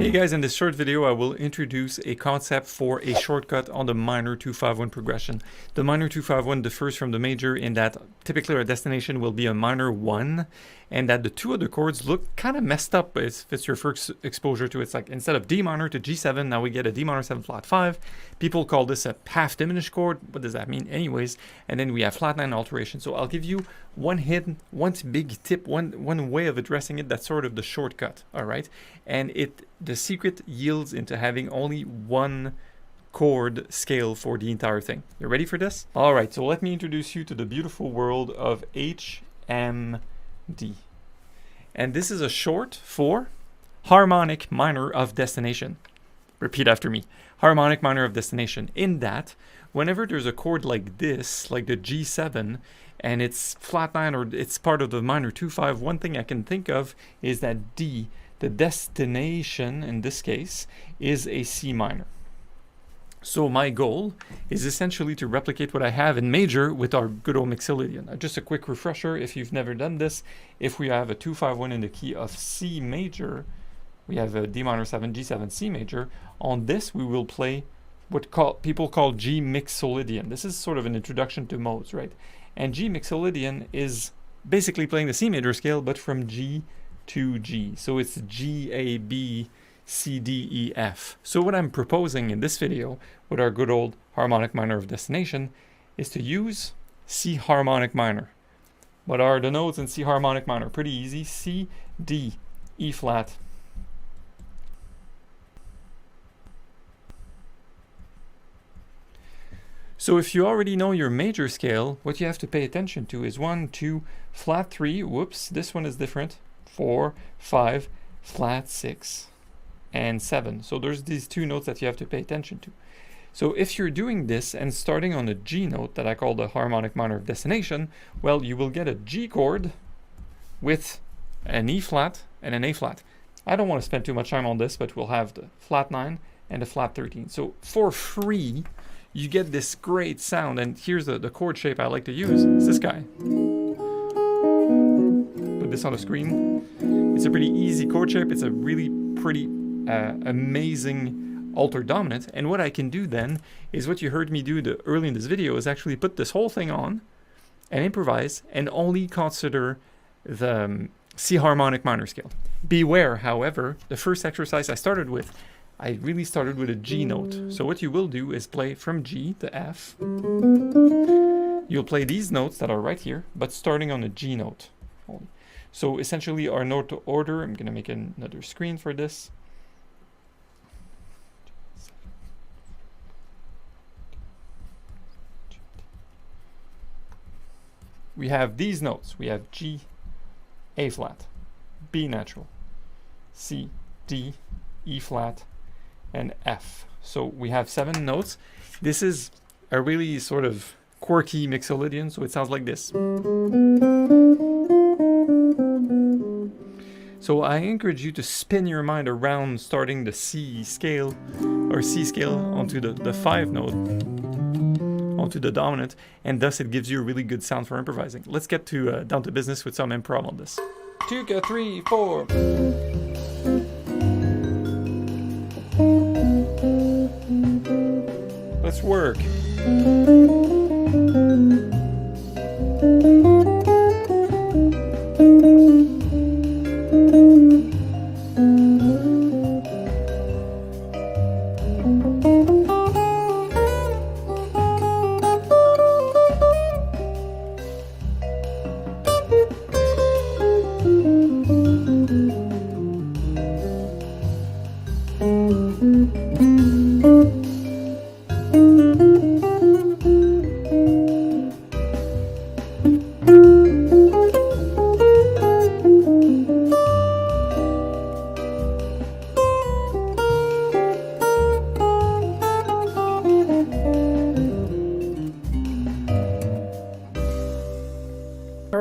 Hey guys, in this short video I will introduce a concept for a shortcut on the minor 2-5-1 progression. The minor 2-5-1 differs from the major in that typically our destination will be a minor 1 and that the two other chords look kind of messed up if it's your first exposure to it. It's like instead of D minor to G7, now we get a D minor 7 flat 5. People call this a half diminished chord. What does that mean anyways? And then we have flat 9 alteration. So I'll give you one hidden, one big tip, one way of addressing it that's sort of the shortcut, all right? And the secret yields into having only one chord scale for the entire thing. You ready for this? All right, so let me introduce you to the beautiful world of HMD. And this is a short for harmonic minor of destination. Repeat after me. Harmonic minor of destination. In that, whenever there's a chord like this, like the G7, and it's flat 9 or it's part of the minor 2-5, one thing I can think of is that D, the destination in this case, is a C minor. So my goal is essentially to replicate what I have in major with our good old Mixolydian. Just a quick refresher if you've never done this. If we have a 2-5-1 in the key of C major, we have a D minor 7, G7, C major. On this we will play what people call G Mixolydian. This is sort of an introduction to modes, right? And G Mixolydian is basically playing the C major scale but from G to G. So it's G, A, B, C, D, E, F. So what I'm proposing in this video with our good old harmonic minor of destination is to use C harmonic minor. What are the notes in C harmonic minor? Pretty easy. C, D, E flat, so if you already know your major scale, what you have to pay attention to is 1, 2, flat 3, whoops, this one is different, 4, 5, flat 6, and 7. So there's these two notes that you have to pay attention to. So if you're doing this and starting on a G note that I call the harmonic minor of destination, well, you will get a G chord with an E flat and an A flat. I don't want to spend too much time on this, but we'll have the flat 9 and the flat 13. So for free, you get this great sound, and here's the chord shape I like to use. It's this guy. Put this on the screen. It's a pretty easy chord shape. It's a really pretty amazing altered dominant. And what I can do then is what you heard me do early in this video is actually put this whole thing on and improvise and only consider the C harmonic minor scale. Beware, however, the first exercise I really started with a G note. So what you will do is play from G to F. You'll play these notes that are right here, but starting on a G note only. So essentially our note order, I'm going to make another screen for this. We have these notes. We have G, A flat, B natural, C, D, E flat, and F. So we have 7 notes. This is a really sort of quirky Mixolydian, so it sounds like this. So I encourage you to spin your mind around starting the C scale or C scale onto the 5 note, onto the dominant, and thus it gives you a really good sound for improvising. Let's get to down to business with some improv on this. 2, 3, 4. Let's work.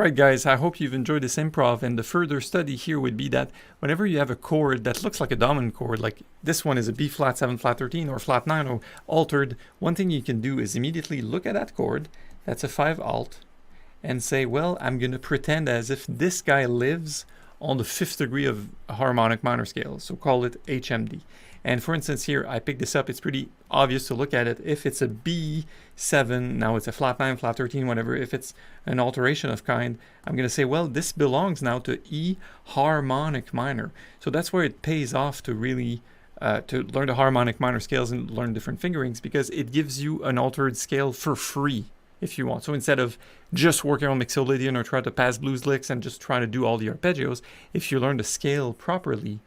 Alright guys, I hope you've enjoyed this improv, and the further study here would be that whenever you have a chord that looks like a dominant chord, like this one is a B flat 7 flat 13 or flat 9 or altered, one thing you can do is immediately look at that chord, that's a 5 alt, and say, well, I'm going to pretend as if this guy lives on the 5th degree of a harmonic minor scale, so call it HMD. And for instance here, I picked this up, it's pretty obvious to look at it. If it's a B7, now it's a flat 9, flat 13, whatever, if it's an alteration of kind, I'm going to say, well, this belongs now to E harmonic minor. So that's where it pays off to really to learn the harmonic minor scales and learn different fingerings, because it gives you an altered scale for free if you want. So instead of just working on Mixolydian or try to pass blues licks and just try to do all the arpeggios, if you learn the scale properly,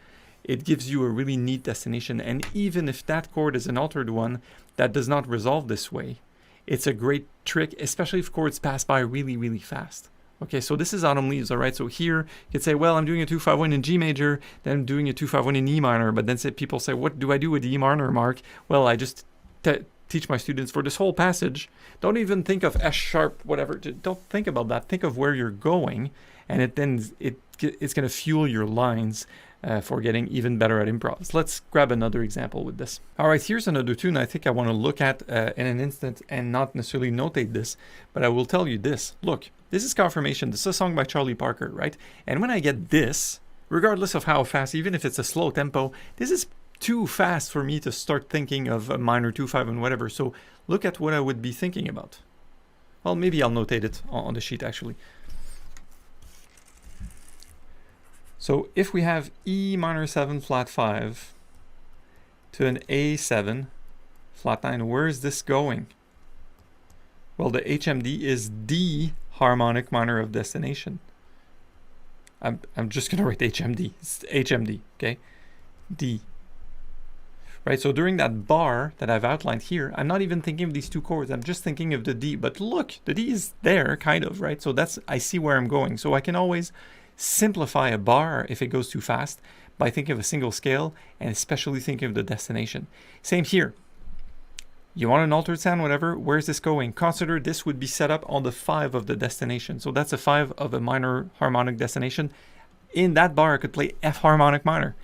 it gives you a really neat destination. And even if that chord is an altered one that does not resolve this way, it's a great trick, especially if chords pass by really, really fast. Okay, so this is Autumn Leaves, all right? So here you could say, well, I'm doing a 2-5-1 in G major, then I'm doing a 2-5-1 in E minor, but then people say, what do I do with E minor, Mark? Well, I just teach my students for this whole passage, don't even think of S sharp, whatever, don't think about that. Think of where you're going, and it's going to fuel your lines for getting even better at improvs. Let's grab another example with this. All right, here's another tune I think I want to look at in an instant and not necessarily notate this, but I will tell you this. Look, this is Confirmation. This is a song by Charlie Parker, right? And when I get this, regardless of how fast, even if it's a slow tempo, this is too fast for me to start thinking of a minor 2-5 and whatever. So look at what I would be thinking about. Well, maybe I'll notate it on the sheet actually. So if we have E minor 7 flat 5 to an A7 flat 9, where is this going? Well, the HMD is D harmonic minor of destination. I'm just going to write HMD. It's HMD, okay? D. Right, so during that bar that I've outlined here, I'm not even thinking of these two chords. I'm just thinking of the D. But look, the D is there, kind of, right? So I see where I'm going. So I can always simplify a bar if it goes too fast by thinking of a single scale and especially thinking of the destination. Same here. You want an altered sound, whatever, where's this going? Consider this would be set up on the 5 of the destination. So that's a 5 of a minor harmonic destination. In that bar, I could play F harmonic minor.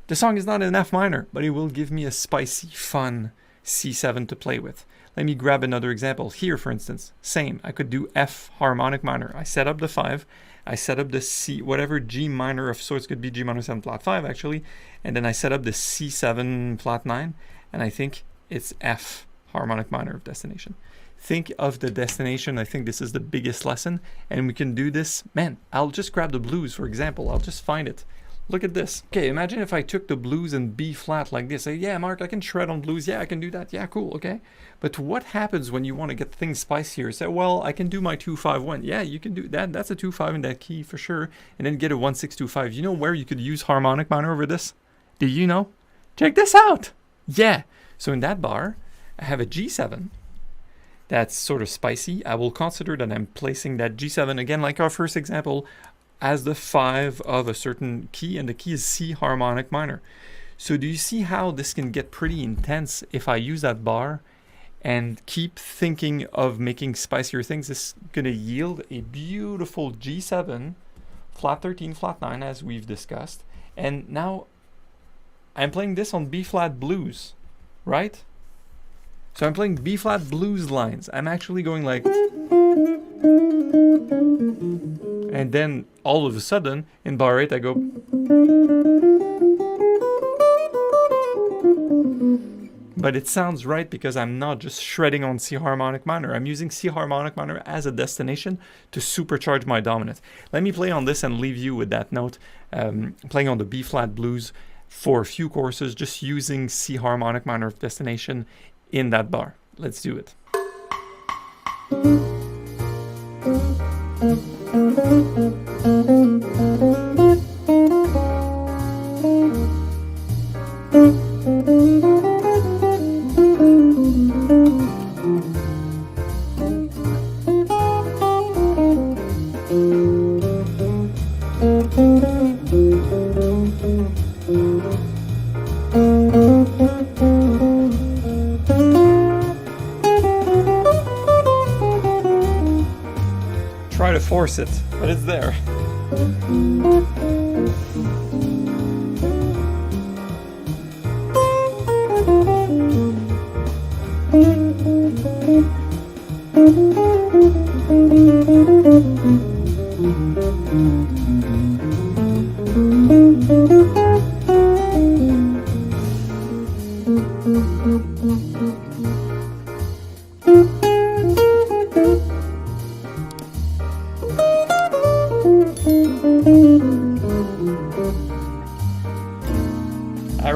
The song is not in F minor, but it will give me a spicy, fun C7 to play with. Let me grab another example. Here, for instance, same. I could do F harmonic minor. I set up the 5. I set up the C, whatever G minor of sorts, could be G minor 7 flat 5 actually. And then I set up the C7 flat 9. And I think it's F harmonic minor of destination. Think of the destination. I think this is the biggest lesson. And we can do this. Man, I'll just grab the blues, for example. I'll just find it. Look at this. Okay, imagine if I took the blues in B flat like this. Say, yeah, Mark, I can shred on blues. Yeah, I can do that. Yeah, cool, okay. But what happens when you want to get things spicier? Say, well, I can do my 2-5-1. Yeah, you can do that. That's a 2-5 in that key for sure. And then get a 1-6-2-5. You know where you could use harmonic minor over this? Do you know? Check this out. Yeah. So in that bar, I have a G7. That's sort of spicy. I will consider that I'm placing that G7, again, like our first example, as the 5 of a certain key, and the key is C harmonic minor. So do you see how this can get pretty intense if I use that bar and keep thinking of making spicier things? This is going to yield a beautiful G7, flat 13, flat 9, as we've discussed. And now I'm playing this on B flat blues, right? So I'm playing B flat blues lines. I'm actually going like, and then all of a sudden in bar 8 I go, but it sounds right because I'm not just shredding on C harmonic minor. I'm using C harmonic minor as a destination to supercharge my dominant. Let me play on this and leave you with that note, playing on the B flat blues for a few courses, just using C harmonic minor of destination in that bar. Let's do it. Try to force it, but it's there.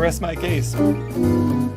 rest my case.